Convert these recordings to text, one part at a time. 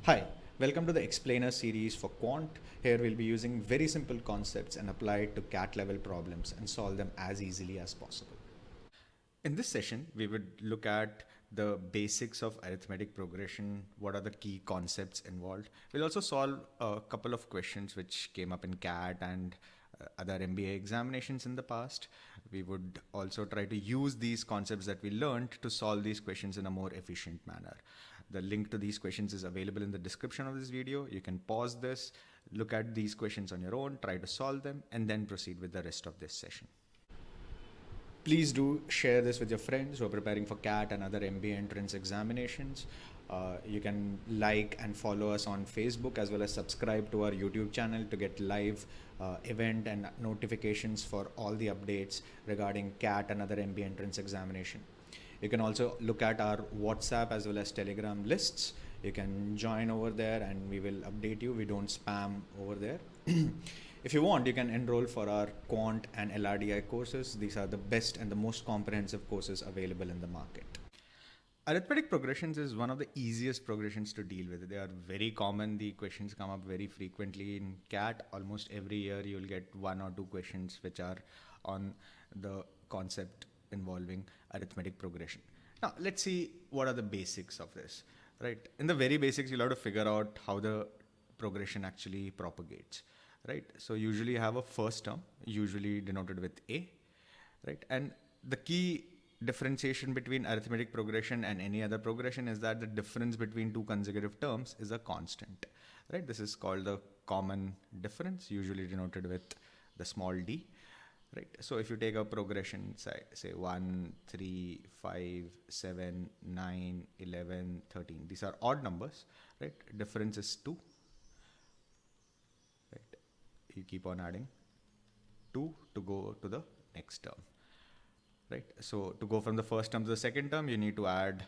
Hi, welcome to the Explainer series for Quant. Here we'll be using very simple concepts and apply it to CAT level problems and solve them as easily as possible. In this session, we would look at the basics of arithmetic progression, what are the key concepts involved. We'll also solve a couple of questions which came up in CAT and other MBA examinations in the past. We would also try to use these concepts that we learned to solve these questions in a more efficient manner. The link to these questions is available in the description of this video. You can pause this, look at these questions on your own, try to solve them, and then proceed with the rest of this session. Please do share this with your friends who are preparing for CAT and other MBA entrance examinations. You can like and follow us on Facebook as well as subscribe to our YouTube channel to get live event and notifications for all the updates regarding CAT and other MBA entrance examination. You can also look at our WhatsApp as well as Telegram lists. You can join over there and we will update you. We don't spam over there. If you want, you can enroll for our Quant and LRDI courses. These are the best and the most comprehensive courses available in the market. Arithmetic progressions is one of the easiest progressions to deal with. They are very common. The questions come up very frequently in CAT. Almost every year you'll get one or two questions which are on the concept involving arithmetic progression. Now, let's see what are the basics of this, right? In the very basics, you'll have to figure out how the progression actually propagates, right? So usually you have a first term, usually denoted with A, right? And the key differentiation between arithmetic progression and any other progression is that the difference between two consecutive terms is a constant, right? This is called the common difference, usually denoted with the small d, right? So if you take a progression, say 1, 3, 5, 7, 9, 11, 13, these are odd numbers, right? Difference is 2, right? You keep on adding 2 to go to the next term, right? So to go from the first term to the second term, you need to add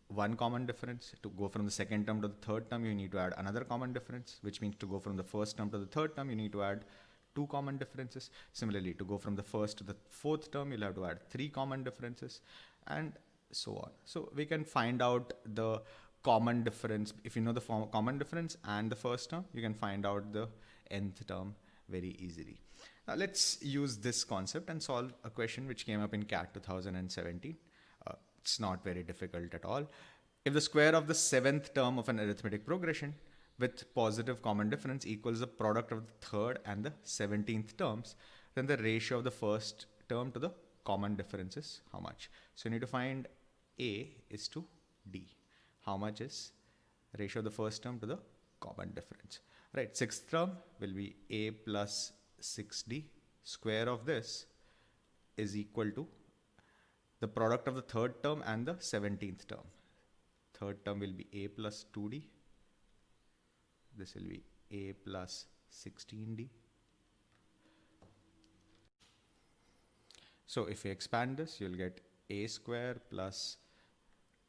one common difference. To go from the second term to the third term, you need to add another common difference, which means to go from the first term to the third term, you need to add two common differences. Similarly, to go from the first to the fourth term, you'll have to add three common differences, and so on. So we can find out the common difference. If you know the common difference and the first term, you can find out the nth term very easily. Now let's use this concept and solve a question which came up in CAT 2017. It's not very difficult at all. If the square of the seventh term of an arithmetic progression with positive common difference equals the product of the third and the 17th terms, then the ratio of the first term to the common difference is how much? So you need to find A is to D. How much is ratio of the first term to the common difference? Right, sixth term will be A plus 6D. Square of this is equal to the product of the third term and the 17th term. Third term will be A plus 2D. This will be A plus 16D. So if you expand this, you'll get A square plus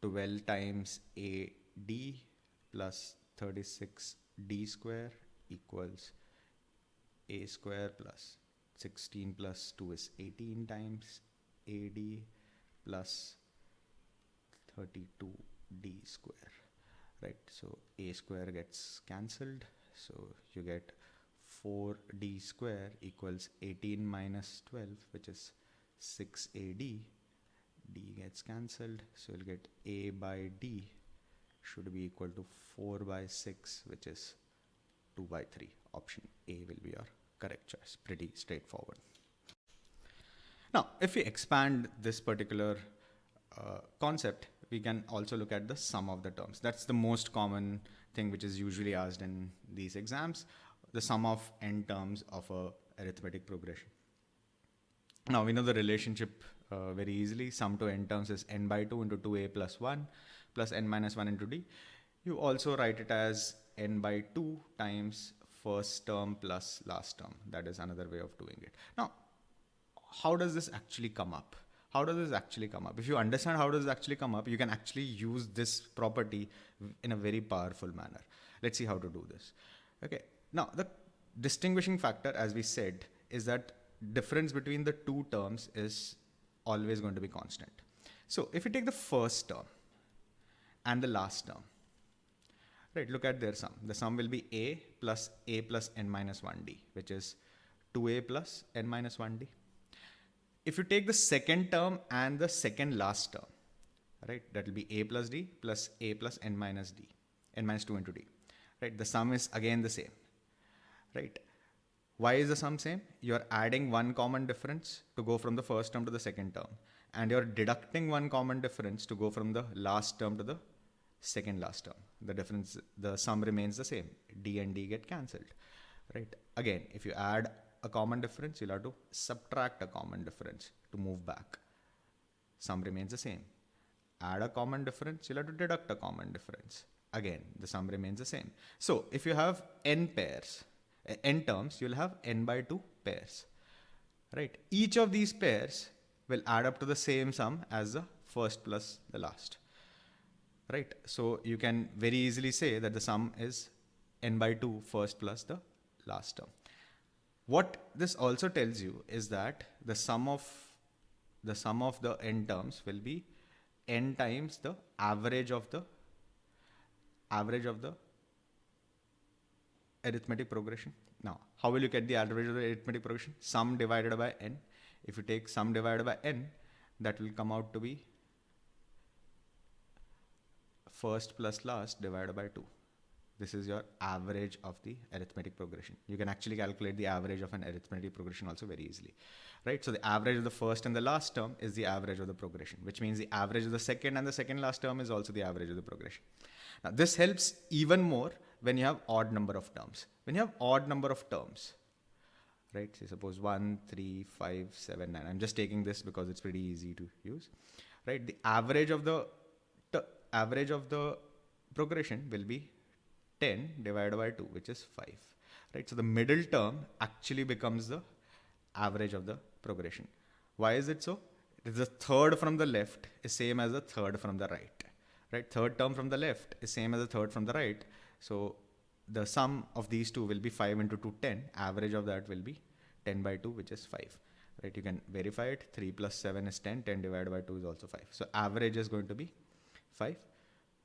12 times AD plus 36D square equals A square plus 16 plus 2 is 18 times AD plus 32D square, right? So A square gets cancelled. So you get 4D square equals 18 minus 12, which is 6AD. D gets cancelled. So you'll get A by D should be equal to 4 by 6, which is 2 by 3. Option A will be your correct choice. Pretty straightforward. Now, if we expand this particular concept, we can also look at the sum of the terms. That's the most common thing which is usually asked in these exams, the sum of n terms of a arithmetic progression. Now, we know the relationship very easily. Sum to n terms is n by 2 into 2a plus 1 plus n minus 1 into d. You also write it as n by 2 times first term plus last term. That is another way of doing it. Now, how does this actually come up? How does this actually come up? If you understand how does it actually come up, you can actually use this property in a very powerful manner. Let's see how to do this. Okay. Now, the distinguishing factor, as we said, is that difference between the two terms is always going to be constant. So if you take the first term and the last term, Right, look at their sum. The sum will be a plus n minus 1d, which is 2a plus n minus 1d. If you take the second term and the second last term, right, that will be a plus d plus a plus n minus d, n minus 2 into d. Right, the sum is again the same. Right. Why is the sum same? You're adding one common difference to go from the first term to the second term, and you're deducting one common difference to go from the last term to the second last term. The difference, the sum remains the same. D and D get cancelled. Right. Again, if you add a common difference, you'll have to subtract a common difference to move back. Sum remains the same. Add a common difference, you'll have to deduct a common difference. Again, the sum remains the same. So if you have n pairs, n terms, you'll have n by 2 pairs. Right. Each of these pairs will add up to the same sum as the first plus the last. Right. So you can very easily say that the sum is n by 2 first plus the last term. What this also tells you is that the sum of the n terms will be n times the average of the arithmetic progression. Now, how will you get the average of the arithmetic progression? Sum divided by n. If you take sum divided by n, that will come out to be first plus last divided by 2. This is your average of the arithmetic progression. You can actually calculate the average of an arithmetic progression also very easily, right? So the average of the first and the last term is the average of the progression, which means the average of the second and the second last term is also the average of the progression. Now this helps even more when you have odd number of terms. When you have odd number of terms, right? Say suppose 1, 3, 5, 7, 9. I'm just taking this because it's pretty easy to use, right? The average of the progression will be 10 divided by 2, which is 5, right? So the middle term actually becomes the average of the progression. Why is it so? It is the third from the left is same as the third from the right, right? Third term from the left is same as the third from the right. So the sum of these two will be 5 into 2, 10. Average of that will be 10 by 2, which is 5, right? You can verify it. 3 plus 7 is 10. 10 divided by 2 is also 5. So average is going to be 5.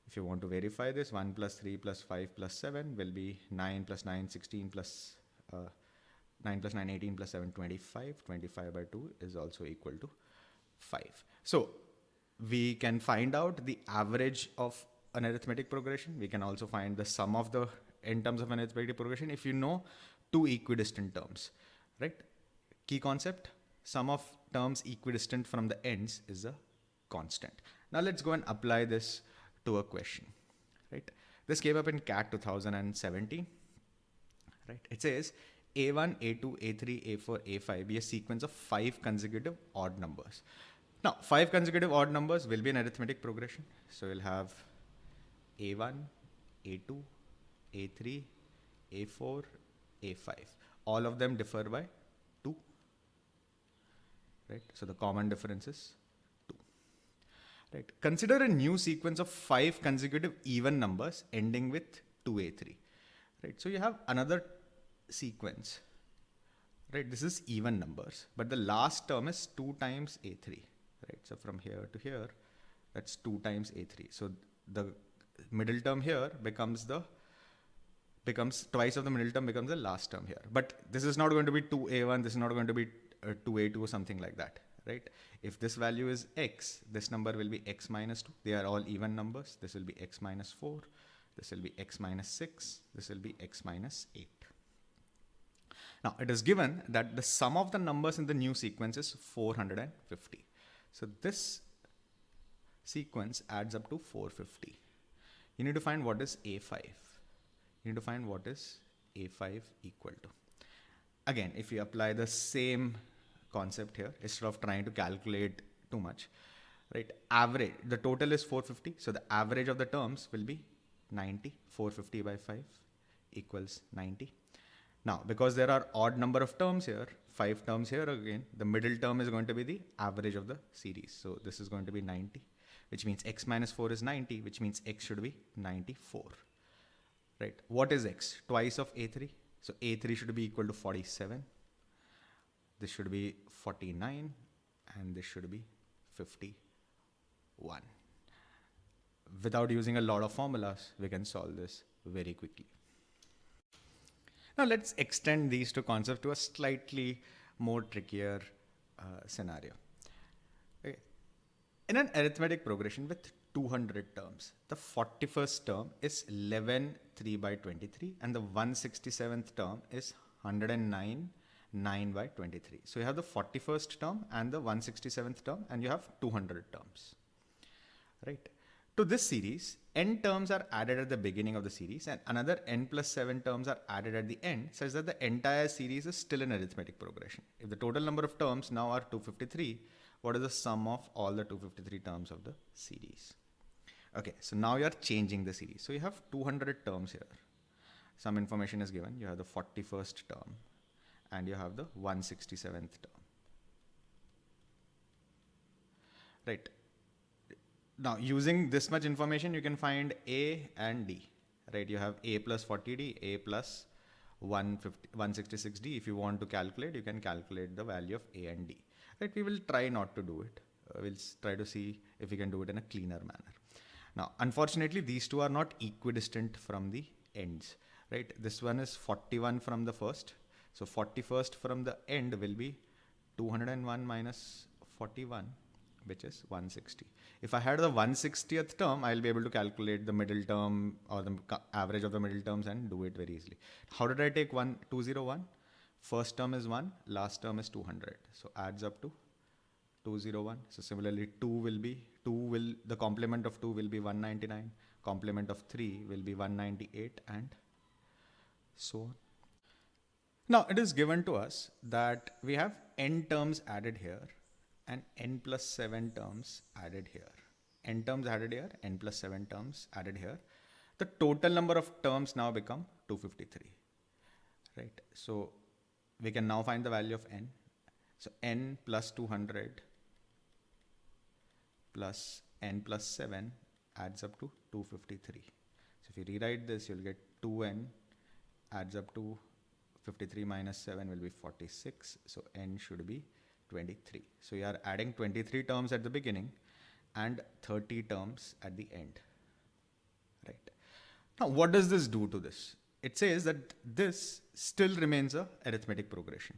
If you want to verify this, 1 plus 3 plus 5 plus 7 will be 9 plus 9, 16 plus 9 plus 9, 18 plus 7, 25. 25 by 2 is also equal to 5. So we can find out the average of an arithmetic progression. We can also find the sum of the n terms of an arithmetic progression if you know two equidistant terms, right? Key concept, sum of terms equidistant from the ends is a constant. Now let's go and apply this to a question, right? This came up in CAT 2017, right? It says A1, A2, A3, A4, A5 be a sequence of 5 consecutive odd numbers. Now, 5 consecutive odd numbers will be an arithmetic progression. So you'll have A1, A2, A3, A4, A5. All of them differ by 2, right? So the common difference is 2. Right. Consider a new sequence of 5 consecutive even numbers ending with 2a3. Right. So you have another sequence. Right. This is even numbers, but the last term is 2 times a3. Right. So from here to here, that's 2 times a3. So the middle term here becomes twice of the middle term becomes the last term here. But this is not going to be 2a1. This is not going to be 2a2 or something like that. Right? If this value is x, this number will be x minus 2. They are all even numbers. This will be x minus 4. This will be x minus 6. This will be x minus 8. Now, it is given that the sum of the numbers in the new sequence is 450. So this sequence adds up to 450. You need to find what is a5. You need to find what is a5 equal to. Again, if you apply the same concept here, instead of trying to calculate too much, right? Average, the total is 450. So the average of the terms will be 90. 450 by 5 equals 90. Now, because there are odd number of terms here, 5 terms here again, the middle term is going to be the average of the series. So this is going to be 90, which means x minus 4 is 90, which means x should be 94. Right? What is x? Twice of a3. So a3 should be equal to 47. This should be 49 and this should be 51. Without using a lot of formulas, we can solve this very quickly. Now let's extend these two concepts to a slightly more trickier scenario. Okay. In an arithmetic progression with 200 terms, the 41st term is 11 3 by 23 and the 167th term is 109 9 by 23. So you have the 41st term and the 167th term and you have 200 terms, right? To this series, n terms are added at the beginning of the series and another n plus 7 terms are added at the end, such that the entire series is still an arithmetic progression. If the total number of terms now are 253, what is the sum of all the 253 terms of the series? Okay, so now you are changing the series. So you have 200 terms here. Some information is given. You have the 41st term and you have the 167th term. Right. Now, using this much information, you can find A and D, right? You have A plus 40D, A plus 166D. If you want to calculate, you can calculate the value of A and D, right? We will try not to do it. We'll try to see if we can do it in a cleaner manner. Now, unfortunately, these two are not equidistant from the ends, right? This one is 41 from the first. So 41st from the end will be 201 minus 41, which is 160. If I had the 160th term, I'll be able to calculate the middle term or the average of the middle terms and do it very easily. How did I take 201? First term is 1, last term is 200. So adds up to 201. So similarly, the complement of 2 will be 199, complement of 3 will be 198, and so on. Now it is given to us that we have n terms added here and n plus 7 terms added here. N terms added here, n plus 7 terms added here. The total number of terms now become 253, right? So we can now find the value of n. So n plus 200 plus n plus 7 adds up to 253. So if you rewrite this, you'll get 2n adds up to 53 minus 7 will be 46. So n should be 23. So you are adding 23 terms at the beginning and 30 terms at the end, right? Now, what does this do to this? It says that this still remains a arithmetic progression,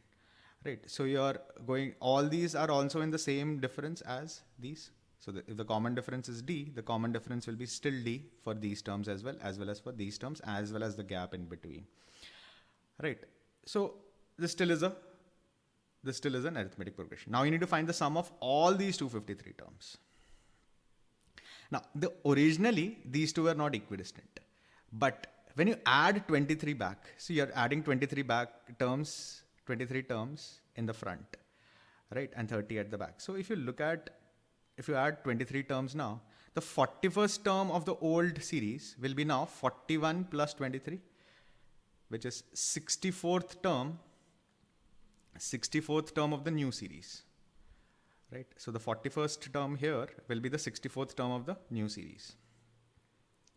right? So you are going, all these are also in the same difference as these. So if the common difference is D, the common difference will be still D for these terms as well as for these terms, as well as the gap in between, right? So this still is an arithmetic progression. Now you need to find the sum of all these 253 terms. Now, originally these two were not equidistant, but when you add 23 back, so you're adding 23 terms in the front, right? And 30 at the back. So if you add 23 terms now, the 41st term of the old series will be now 41 plus 23, which is 64th term of the new series, right? So the 41st term here will be the 64th term of the new series.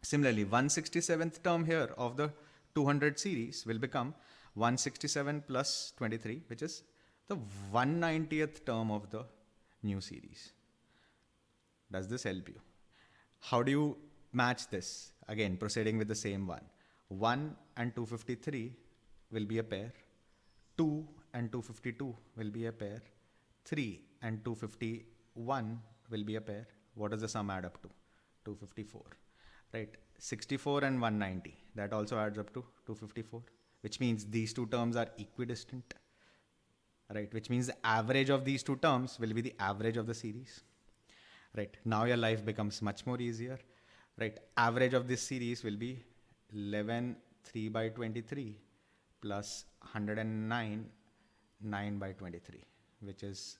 Similarly, 167th term here of the 200 series will become 167 plus 23, which is the 190th term of the new series. Does this help you? How do you match this? Again, proceeding with the same one. 1 and 253 will be a pair. 2 and 252 will be a pair. 3 and 251 will be a pair. What does the sum add up to? 254, right? 64 and 190, that also adds up to 254, which means these two terms are equidistant, right? Which means the average of these two terms will be the average of the series, right? Now your life becomes much more easier, right? Average of this series will be 11 3 by 23 plus 109 9 by 23, which is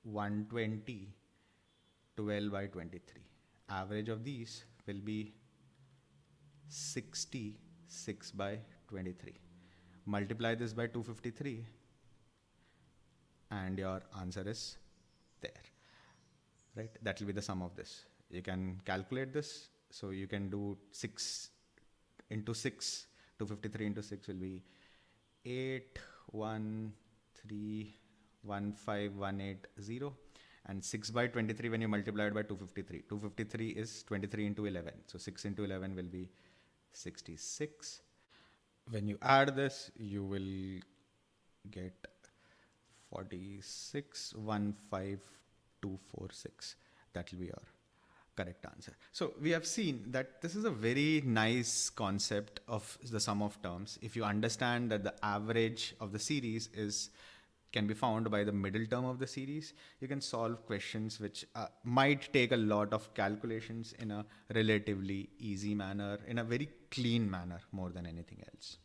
120 12 by 23. Average of these will be 66 by 23. Multiply this by 253 and your answer is there, right? That will be the sum of this. You can calculate this. So you can do 6 into 6, 253 into 6 will be 8131518, and 6 by 23 when you multiply it by 253. 253 is 23 into 11. So 6 into 11 will be 66. When you add this, you will get 46,15246. That will be your correct answer. So we have seen that this is a very nice concept of the sum of terms. If you understand that the average of the series can be found by the middle term of the series, you can solve questions which might take a lot of calculations in a relatively easy manner, in a very clean manner more than anything else.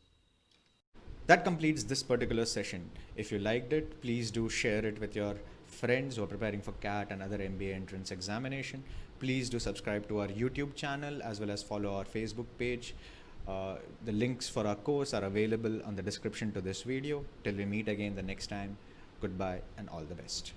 That completes this particular session. If you liked it, please do share it with your friends who are preparing for CAT and other MBA entrance examination. Please do subscribe to our YouTube channel as well as follow our Facebook page. The links for our course are available on the description to this video. Till we meet again the next time, goodbye and all the best.